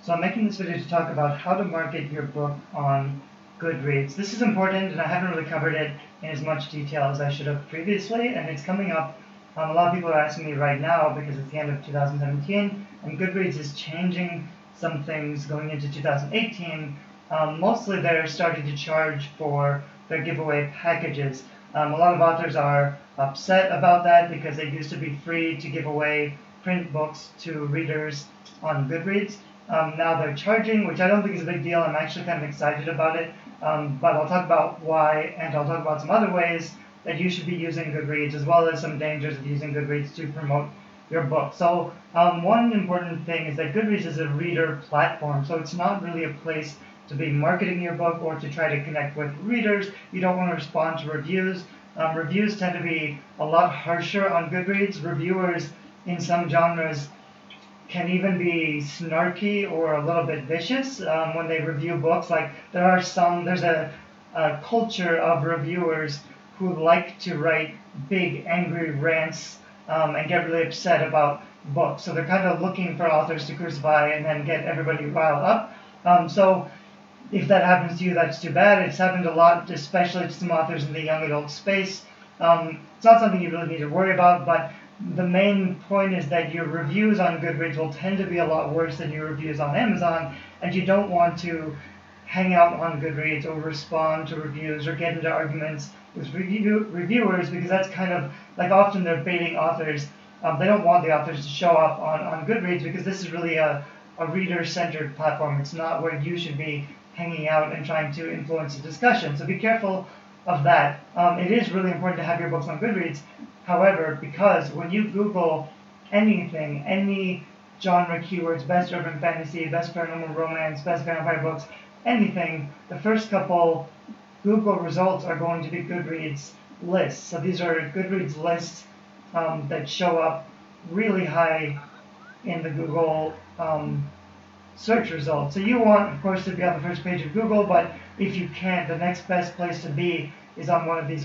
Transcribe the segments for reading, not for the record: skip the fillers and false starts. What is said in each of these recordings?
So I'm making this video to talk about how to market your book on Goodreads. This is important, and I haven't really covered it in as much detail as I should have previously, and it's coming up. A lot of people are asking me right now because it's the end of 2017, and Goodreads is changing some things going into 2018. Mostly they're starting to charge for their giveaway packages. A lot of authors are upset about that because it used to be free to give away print books to readers on Goodreads. Now they're charging, which I don't think is a big deal. I'm actually kind of excited about it, but I'll talk about why, and I'll talk about some other ways that you should be using Goodreads, as well as some dangers of using Goodreads to promote your book. So one important thing is that Goodreads is a reader platform, so it's not really a place to be marketing your book or to try to connect with readers. You don't want to respond to reviews. Reviews tend to be a lot harsher on Goodreads. Reviewers in some genres can even be snarky or a little bit vicious when they review books. Like there's a culture of reviewers who like to write big angry rants and get really upset about books. So they're kind of looking for authors to crucify and then get everybody riled up. So if that happens to you, that's too bad. It's happened a lot, especially to some authors in the young adult space. It's not something you really need to worry about, but the main point is that your reviews on Goodreads will tend to be a lot worse than your reviews on Amazon, and you don't want to hang out on Goodreads or respond to reviews or get into arguments with reviewers, because that's kind of like often they're baiting authors. They don't want the authors to show up on Goodreads because this is really a reader-centered platform. It's not where you should be hanging out and trying to influence the discussion. So be careful of that. It is really important to have your books on Goodreads. However, because when you Google anything, any genre keywords, best urban fantasy, best paranormal romance, best vampire books, anything, the first couple Google results are going to be Goodreads lists. So these are Goodreads lists that show up really high in the Google search results. So you want, of course, to be on the first page of Google, but if you can't, the next best place to be is on one of these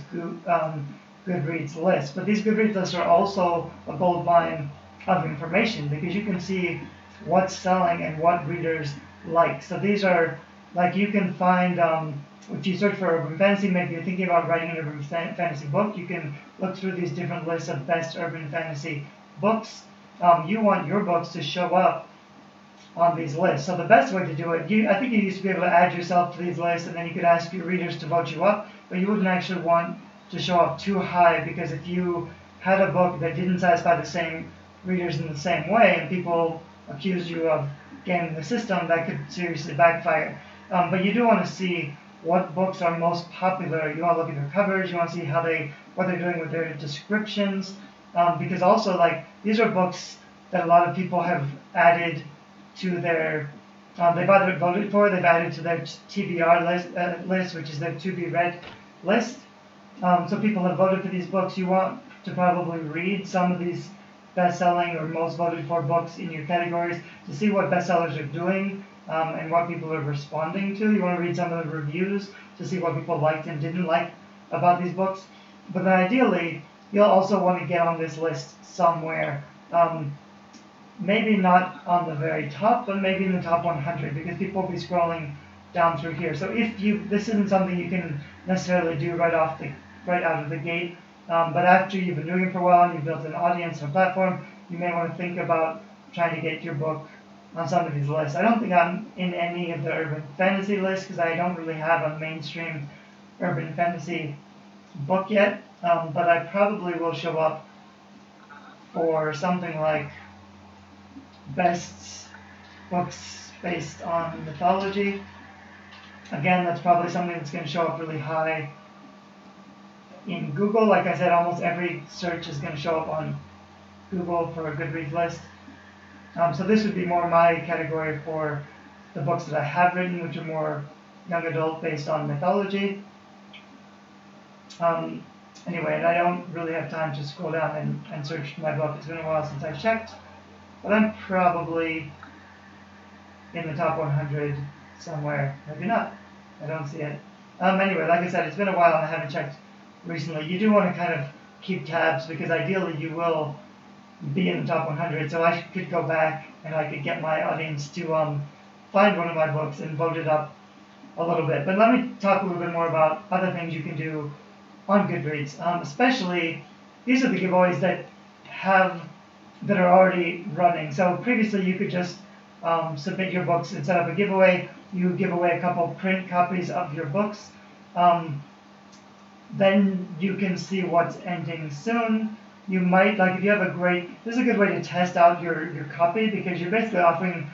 Goodreads lists. But these Goodreads lists are also a gold mine of information because you can see what's selling and what readers like. So these are, like, you can find, if you search for urban fantasy, maybe you're thinking about writing an urban fantasy book, you can look through these different lists of best urban fantasy books. You want your books to show up on these lists. So the best way to do it, I think you used to be able to add yourself to these lists and then you could ask your readers to vote you up, but you wouldn't actually want to show up too high, because if you had a book that didn't satisfy the same readers in the same way and people accused you of gaming the system, that could seriously backfire. But you do want to see what books are most popular. You want to look at their covers, you want to see what they're doing with their descriptions, because also, like, these are books that a lot of people have added to their, they've either voted for, they've added to their TBR list, which is their to be read list. So people have voted for these books. You want to probably read some of these best-selling or most voted for books in your categories to see what bestsellers are doing and what people are responding to. You want to read some of the reviews to see what people liked and didn't like about these books. But then ideally, you'll also want to get on this list somewhere. Maybe not on the very top, but maybe in the top 100, because people will be scrolling down through here. So this isn't something you can necessarily do right out of the gate, but after you've been doing it for a while and you've built an audience and a platform, you may want to think about trying to get your book on some of these lists. I don't think I'm in any of the urban fantasy lists because I don't really have a mainstream urban fantasy book yet, but I probably will show up for something like best books based on mythology. Again, that's probably something that's going to show up really high in Google. Like I said, almost every search is going to show up on Google for a Goodreads list. So this would be more my category for the books that I have written, which are more young adult based on mythology. Anyway, and I don't really have time to scroll down and search my book. It's been a while since I checked, but I'm probably in the top 100 somewhere. Maybe not. I don't see it. Anyway, like I said, it's been a while and I haven't checked recently. You do want to kind of keep tabs because ideally you will be in the top 100. So I could go back and I could get my audience to find one of my books and vote it up a little bit. But let me talk a little bit more about other things you can do on Goodreads. Especially, these are the giveaways that are already running. So previously, you could just submit your books and set up a giveaway. You give away a couple print copies of your books. Then you can see what's ending soon. You might, like if you have this is a good way to test out your copy, because you're basically offering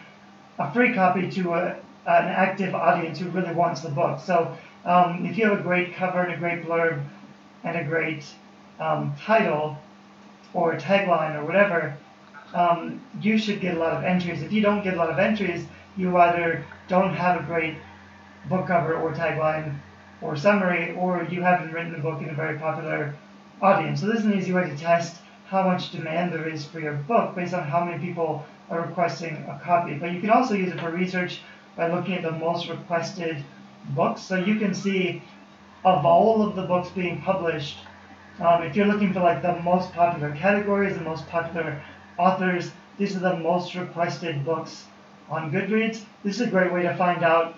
a free copy to an active audience who really wants the book. So if you have a great cover and a great blurb and a great title or a tagline or whatever, you should get a lot of entries. If you don't get a lot of entries, you either don't have a great book cover or tagline or summary, or you haven't written the book in a very popular audience. So this is an easy way to test how much demand there is for your book based on how many people are requesting a copy. But you can also use it for research by looking at the most requested books. So you can see, of all of the books being published, if you're looking for like the most popular categories, the most popular authors, these are the most requested books on Goodreads. This is a great way to find out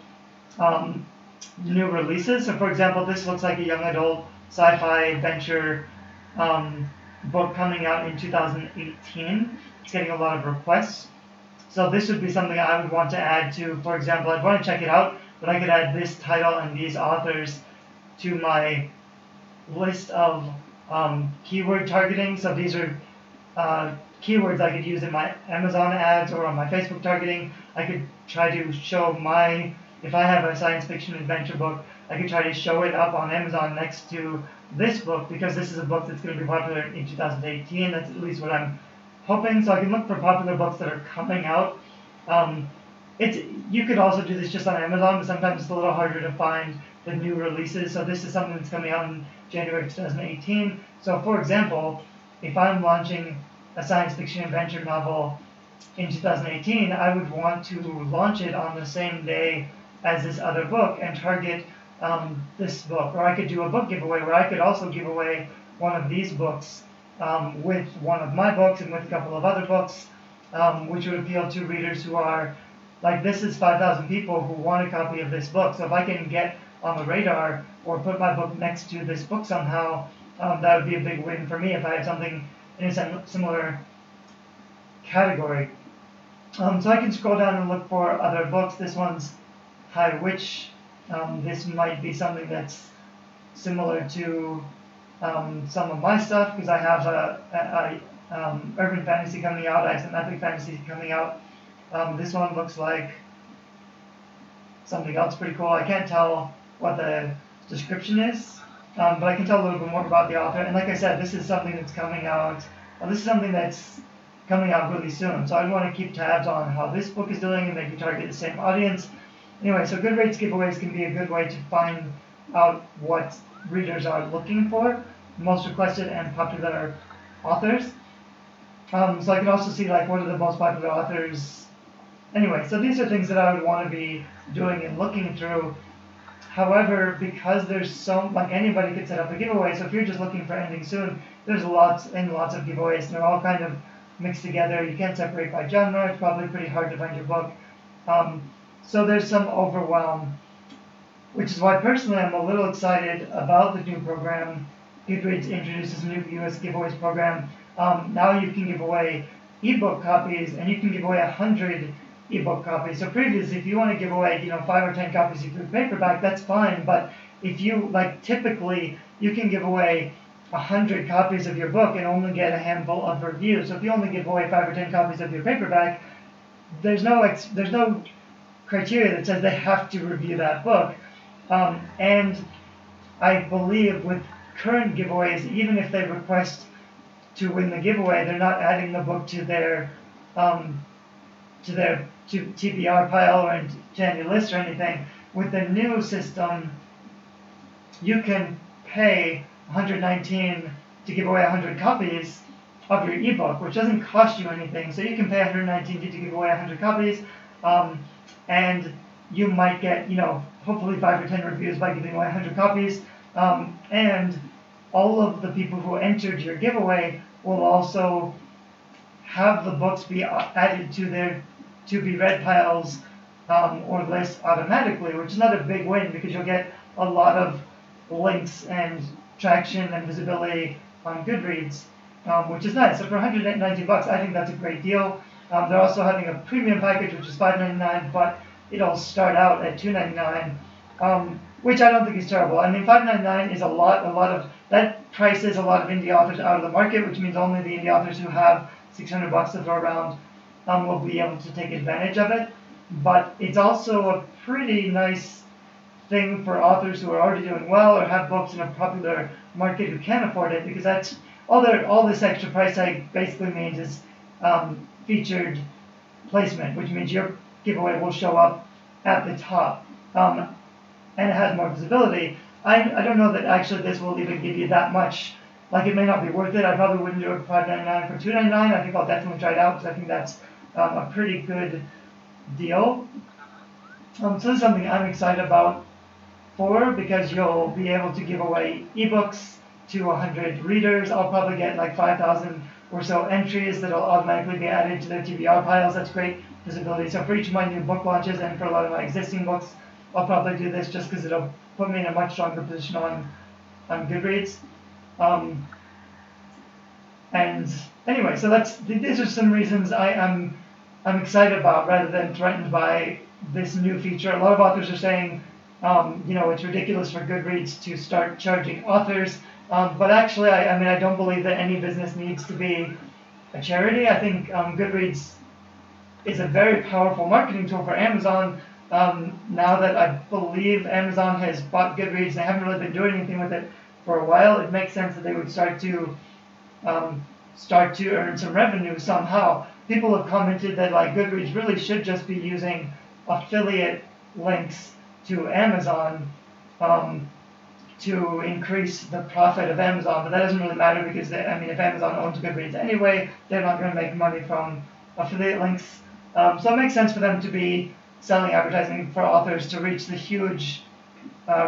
new releases. So for example, this looks like a young adult sci-fi adventure book coming out in 2018. It's getting a lot of requests. So this would be something I would want to add to, for example, I'd want to check it out, but I could add this title and these authors to my list of keyword targeting. So these are keywords I could use in my Amazon ads or on my Facebook targeting. I could try to show if I have a science fiction adventure book, I could try to show it up on Amazon next to this book, because this is a book that's going to be popular in 2018. That's at least what I'm hoping. So I can look for popular books that are coming out. You could also do this just on Amazon, but sometimes it's a little harder to find the new releases. So this is something that's coming out in January 2018. So for example, if I'm launching a science fiction adventure novel in 2018, I would want to launch it on the same day as this other book and target this book. Or I could do a book giveaway where I could also give away one of these books with one of my books and with a couple of other books, which would appeal to readers who are, like, this is 5,000 people who want a copy of this book. So if I can get on the radar or put my book next to this book somehow, that would be a big win for me if I had something in a similar category. So I can scroll down and look for other books. This one's High Witch. This might be something that's similar to some of my stuff, because I have a urban fantasy coming out. I have some epic fantasy coming out. This one looks like something else pretty cool. I can't tell what the description is, but I can tell a little bit more about the author. And like I said, this is something that's coming out. This is something that's coming out really soon. So I want to keep tabs on how this book is doing and maybe target the same audience. Anyway, so Goodreads giveaways can be a good way to find out what readers are looking for, most requested and popular authors. So I can also see, like, what are the most popular authors. Anyway, so these are things that I would want to be doing and looking through. However, because there's anybody could set up a giveaway. So if you're just looking for ending soon, there's lots and lots of giveaways, and they're all kind of mixed together. You can't separate by genre. It's probably pretty hard to find your book. So there's some overwhelm, which is why personally I'm a little excited about the new program. Goodreads introduces a new US giveaways program. Now you can give away ebook copies, and you can give away 100 ebook copies. So previously, if you want to give away 5 or 10 copies of your paperback, that's fine. But if you, typically you can give away 100 copies of your book and only get a handful of reviews. So if you only give away 5 or 10 copies of your paperback, there's no criteria that says they have to review that book. And I believe with current giveaways, even if they request to win the giveaway, they're not adding the book to their TBR pile or to any list or anything. With the new system, you can pay $119 to give away 100 copies of your ebook, which doesn't cost you anything. So you can pay $119 to give away 100 copies, and you might get, hopefully 5 or 10 reviews by giving away 100 copies. And all of the people who entered your giveaway will also have the books be added to their to be read piles or list automatically, which is not a big win because you'll get a lot of links and traction and visibility on Goodreads, which is nice. So for $190, I think that's a great deal. They're also having a premium package, which is $5.99, but it'll start out at $2.99, which I don't think is terrible. I mean, $5.99 is a lot of that prices a lot of indie authors out of the market, which means only the indie authors who have $600 to throw around will be able to take advantage of it. But it's also a pretty nice thing for authors who are already doing well or have books in a popular market who can afford it, because that's all this extra price tag basically means is featured placement, which means your giveaway will show up at the top, and it has more visibility. I don't know that actually this will even give you that much. Like, it may not be worth it. I probably wouldn't do it for $5.99. For $2.99, I think I'll definitely try it out because I think that's a pretty good deal. So this is something I'm excited about because you'll be able to give away ebooks to 100 readers. I'll probably get like 5,000 or so entries that'll automatically be added to their TBR piles. That's great visibility. So for each of my new book launches and for a lot of my existing books, I'll probably do this just because it'll put me in a much stronger position on Goodreads. And anyway, so these are some reasons I'm excited about rather than threatened by this new feature. A lot of authors are saying, it's ridiculous for Goodreads to start charging authors. But actually, I don't believe that any business needs to be a charity. I think Goodreads is a very powerful marketing tool for Amazon. Now that I believe Amazon has bought Goodreads, they haven't really been doing anything with it for a while. It makes sense that they would start to earn some revenue somehow. People have commented that like Goodreads really should just be using affiliate links to Amazon to increase the profit of Amazon, but that doesn't really matter because if Amazon owns Goodreads anyway, they're not going to make money from affiliate links. So it makes sense for them to be selling advertising for authors to reach the huge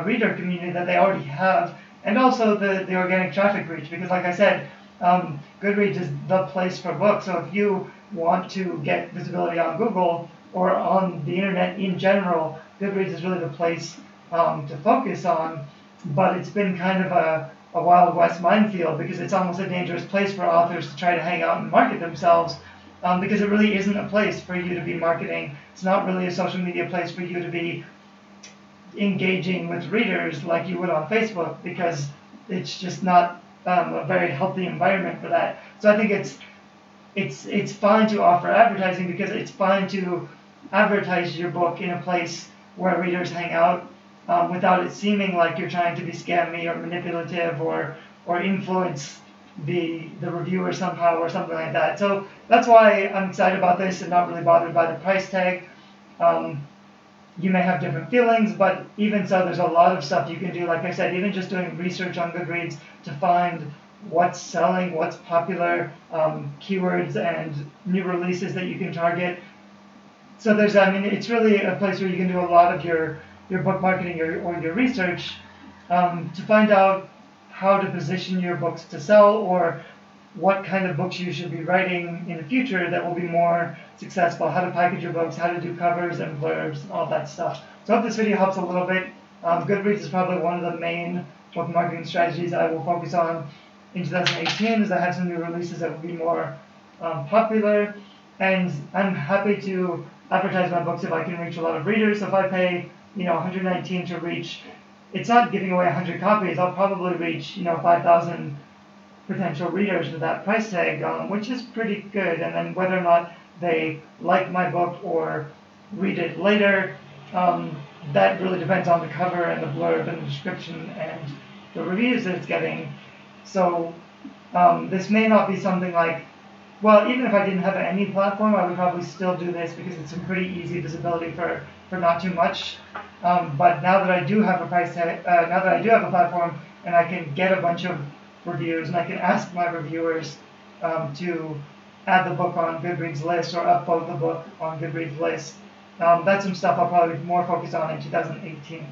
reader community that they already have, and also the organic traffic reach, because like I said, Goodreads is the place for books. So if you want to get visibility on Google or on the internet in general, Goodreads is really the place to focus on. But it's been kind of a Wild West minefield because it's almost a dangerous place for authors to try to hang out and market themselves, because it really isn't a place for you to be marketing. It's not really a social media place for you to be engaging with readers like you would on Facebook, because it's just not a very healthy environment for that. So I think it's fine to offer advertising because it's fine to advertise your book in a place where readers hang out, without it seeming like you're trying to be scammy or manipulative or influence the reviewer somehow or something like that. So that's why I'm excited about this and not really bothered by the price tag. You may have different feelings, but even so, there's a lot of stuff you can do. Like I said, even just doing research on Goodreads to find what's selling, what's popular, keywords and new releases that you can target. So it's really a place where you can do a lot of your book marketing or your research to find out how to position your books to sell, or what kind of books you should be writing in the future that will be more successful, how to package your books, how to do covers and blurbs, and all that stuff. So I hope this video helps a little bit. Goodreads is probably one of the main book marketing strategies I will focus on in 2018, as I have some new releases that will be more popular. And I'm happy to advertise my books if I can reach a lot of readers. So if I pay $119 to reach, it's not giving away 100 copies. I'll probably reach 5,000 potential readers with that price tag, which is pretty good. And then whether or not they like my book or read it later, that really depends on the cover and the blurb and the description and the reviews that it's getting. So this may not be something like, well, even if I didn't have any platform, I would probably still do this because it's some pretty easy visibility for not too much. But now that I do have a price tag, now that I do have a platform and I can get a bunch of reviews and I can ask my reviewers to add the book on Goodreads Lists or upvote the book on Goodreads Lists, that's some stuff I'll probably be more focused on in 2018.